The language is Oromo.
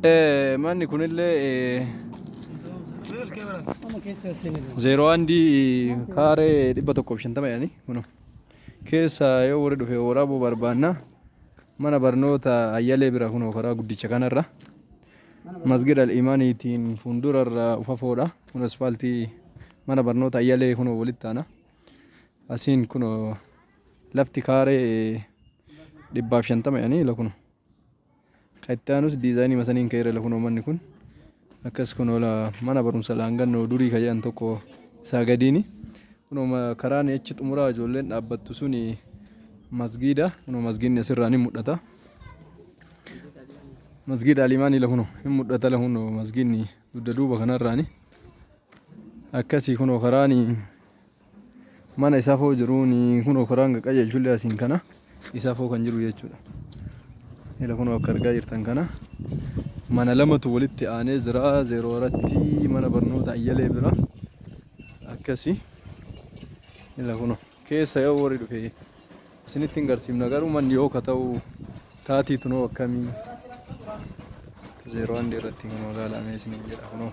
manni kunillee zeeroo andii kaaree 150 yaani kuno keessa yoo warri dhufe waraabuu barbaanna mana barnoota ayyalee bira kuno karaa guddicha kanarra masgid al-imaaniitiin fuuldurarra ufafoodha kun asfaaltii mana barnoota ayyalee kuno walitti aana asiin kuno lafti kaaree 150 yaani la kuno kaittaanus diizaayinii masaniin ka'eera la kuno manni kun akkas kuno la mana barumsa laangannoo durii kajan tokko isaa gadiini kuno karaan achi xumuraa ijoolleen dhaabbattu suni masgida kuno masgidni asirraa ni mul'ata masgida al-imaanii la kuno ni mul'ata la kuno masgidni dugda duuba kanarraani akkasii kuno karaani mana isaa foo jiruuni kuno karaan qajeelchullee asiin kana isaa foo kan jiru jechuudha ila kuno akka argaa jirtan kana mana lamatu walitti aanee jira zeeroo irratti mana barnoota ayyalee bira akkasii ila kuno keessa yoo warri dhufe isinitti hin garsiifna garuu manni yoo ka ta'u taatiitu noo akkamii zeeroo handi irratti kuno ilaalamee isiniin jedha kuno